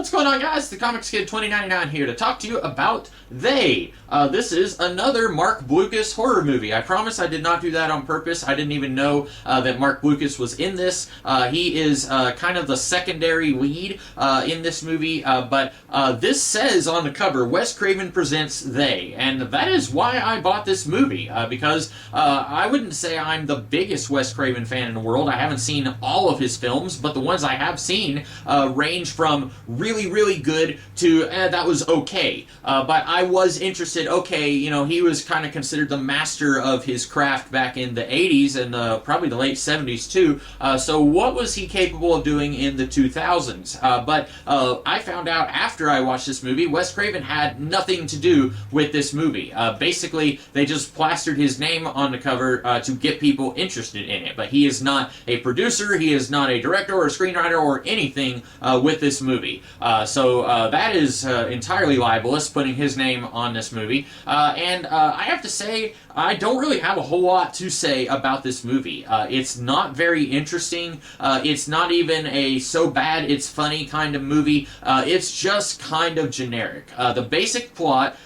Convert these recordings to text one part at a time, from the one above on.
What's going on, guys? The Comics Kid 2099 here to talk to you about They. This is another Mark Blucas horror movie. I promise I did not do that on purpose. I didn't even know that Mark Blucas was in this. He is kind of the secondary lead in this movie, but this says on the cover, Wes Craven presents They, and that is why I bought this movie, because I wouldn't say I'm the biggest Wes Craven fan in the world. I haven't seen all of his films, but the ones I have seen range from really, really good to that was okay. But I was interested. Okay, you know, he was kind of considered the master of his craft back in the 80s and probably the late 70s too. So what was he capable of doing in the 2000s? But I found out after I watched this movie, Wes Craven had nothing to do with this movie. Basically, they just plastered his name on the cover to get people interested in it. But he is not a producer, he is not a director or a screenwriter or anything with this movie. So that is entirely libelous, putting his name on this movie. And I have to say, I don't really have a whole lot to say about this movie. It's not very interesting. It's not even a so bad it's funny kind of movie. It's just kind of generic. The basic plot,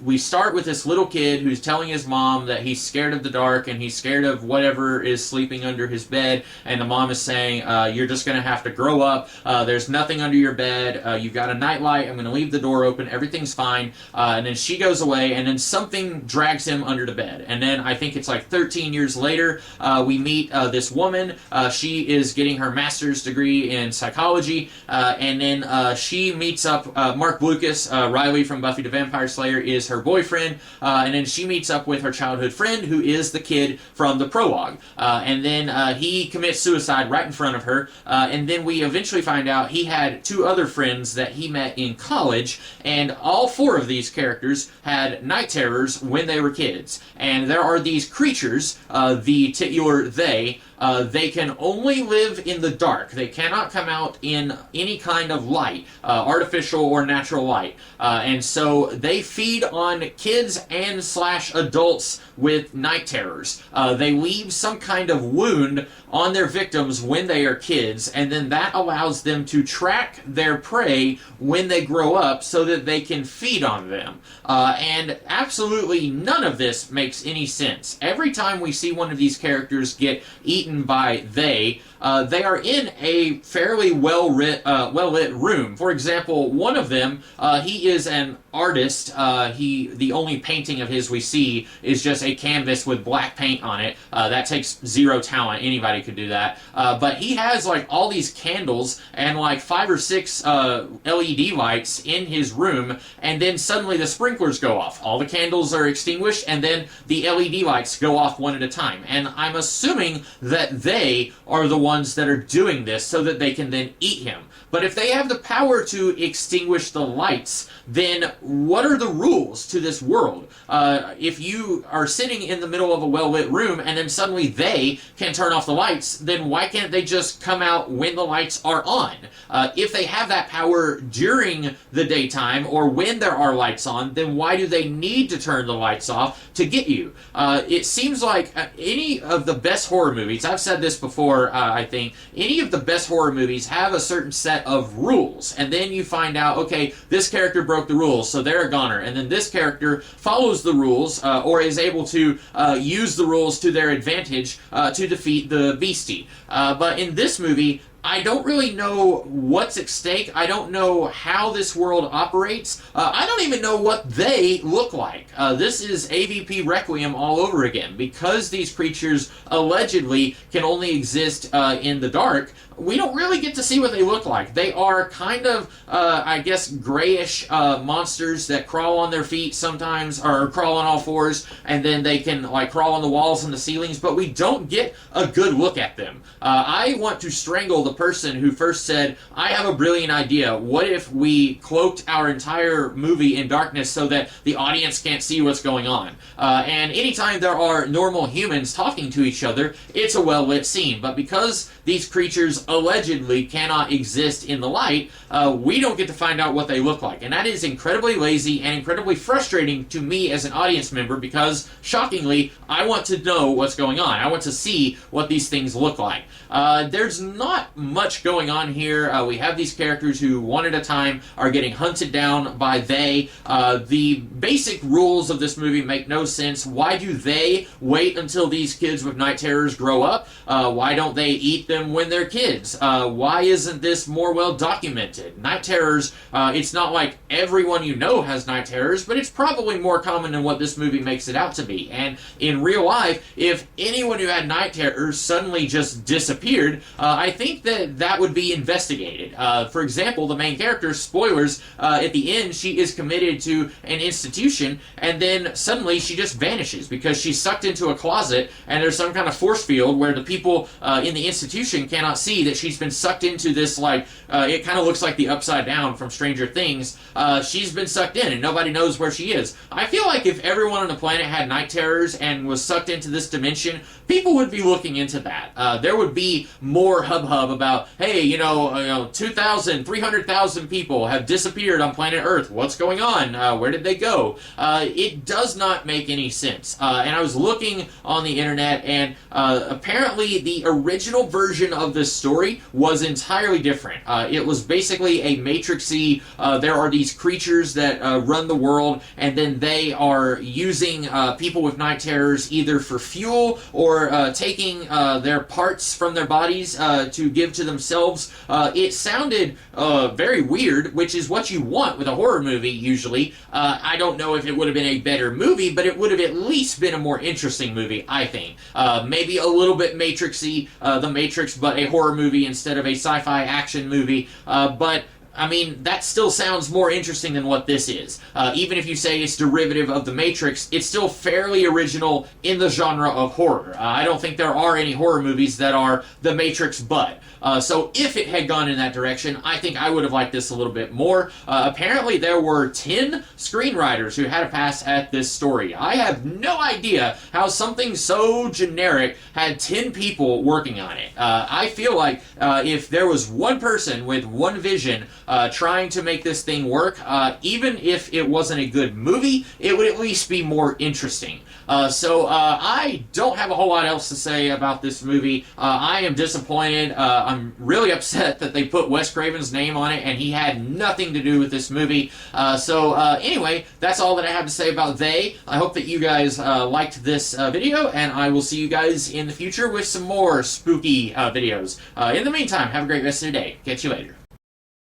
we start with this little kid who's telling his mom that he's scared of the dark and he's scared of whatever is sleeping under his bed, and the mom is saying, you're just going to have to grow up. There's nothing under your bed. You've got a nightlight. I'm going to leave the door open. Everything's fine. And then she goes away, and then something drags him under the bed. And then I think it's like 13 years later, we meet this woman. She is getting her master's degree in psychology, and then she meets up Mark Blucas. Riley from Buffy the Vampire Slayer is her boyfriend, and then she meets up with her childhood friend, who is the kid from the prologue. And then he commits suicide right in front of her, and then we eventually find out he had two other friends that he met in college, and all four of these characters had night terrors when they were kids. And there are these creatures, the titular They. They can only live in the dark. They cannot come out in any kind of light, artificial or natural light. And so they feed on kids and / adults with night terrors. They leave some kind of wound on their victims when they are kids, and then that allows them to track their prey when they grow up so that they can feed on them. And absolutely none of this makes any sense. Every time we see one of these characters get eaten by they are in a fairly well-lit room. For example, one of them, he is an artist. The only painting of his we see is just a canvas with black paint on it. That takes zero talent. Anybody could do that. But he has like all these candles and like 5 or 6 LED lights in his room, and then suddenly the sprinklers go off. All the candles are extinguished, and then the LED lights go off one at a time. And I'm assuming that they are the ones that are doing this so that they can then eat him. But if they have the power to extinguish the lights, then what are the rules to this world? If you are sitting in the middle of a well-lit room and then suddenly they can turn off the lights, then why can't they just come out when the lights are on? If they have that power during the daytime or when there are lights on, then why do they need to turn the lights off to get you? It seems like any of the best horror movies, I've said this before, I think, any of the best horror movies have a certain set of rules, and then you find out, okay, this character broke the rules, so they're a goner, and then this character follows the rules, or is able to use the rules to their advantage to defeat the beastie. But in this movie, I don't really know what's at stake. I don't know how this world operates. I don't even know what they look like. This is AVP Requiem all over again. Because these creatures allegedly can only exist in the dark, we don't really get to see what they look like. They are kind of, I guess, grayish monsters that crawl on their feet sometimes, or crawl on all fours, and then they can like crawl on the walls and the ceilings, but we don't get a good look at them. I want to strangle the person who first said, I have a brilliant idea. What if we cloaked our entire movie in darkness so that the audience can't see what's going on? And anytime there are normal humans talking to each other, it's a well-lit scene. But because these creatures allegedly cannot exist in the light, we don't get to find out what they look like. And that is incredibly lazy and incredibly frustrating to me as an audience member because, shockingly, I want to know what's going on. I want to see what these things look like. There's not much going on here. We have these characters who, one at a time, are getting hunted down by they. The basic rules of this movie make no sense. Why do they wait until these kids with night terrors grow up? Why don't they eat them when they're kids? Why isn't this more well documented? Night terrors, it's not like everyone you know has night terrors, but it's probably more common than what this movie makes it out to be. And in real life, if anyone who had night terrors suddenly just disappeared, I think that would be investigated. For example, the main character, spoilers, at the end, she is committed to an institution, and then suddenly she just vanishes because she's sucked into a closet, and there's some kind of force field where the people in the institution cannot see that she's been sucked into this, like, it kind of looks like the Upside Down from Stranger Things. She's been sucked in, and nobody knows where she is. I feel like if everyone on the planet had night terrors and was sucked into this dimension, people would be looking into that. There would be more hub about, hey, 2,000, 300,000 people have disappeared on planet Earth. What's going on? Where did they go? It does not make any sense. And I was looking on the internet, and apparently the original version of this story was entirely different. It was basically a Matrixy, there are these creatures that run the world, and then they are using people with night terrors either for fuel or taking their parts from their bodies to give to themselves. It sounded very weird, which is what you want with a horror movie, usually. I don't know if it would have been a better movie, but it would have at least been a more interesting movie, I think. Maybe a little bit Matrixy, The Matrix, but a horror movie instead of a sci-fi action movie. But I mean, that still sounds more interesting than what this is. Even if you say it's derivative of The Matrix, it's still fairly original in the genre of horror. I don't think there are any horror movies that are The Matrix but. So if it had gone in that direction, I think I would have liked this a little bit more. Apparently there were 10 screenwriters who had a pass at this story. I have no idea how something so generic had 10 people working on it. I feel like if there was one person with one vision trying to make this thing work, even if it wasn't a good movie, it would at least be more interesting. So I don't have a whole lot else to say about this movie. I am disappointed. I'm really upset that they put Wes Craven's name on it, and he had nothing to do with this movie. Anyway, that's all that I have to say about They. I hope that you guys liked this video, and I will see you guys in the future with some more spooky videos. In the meantime, have a great rest of your day. Catch you later.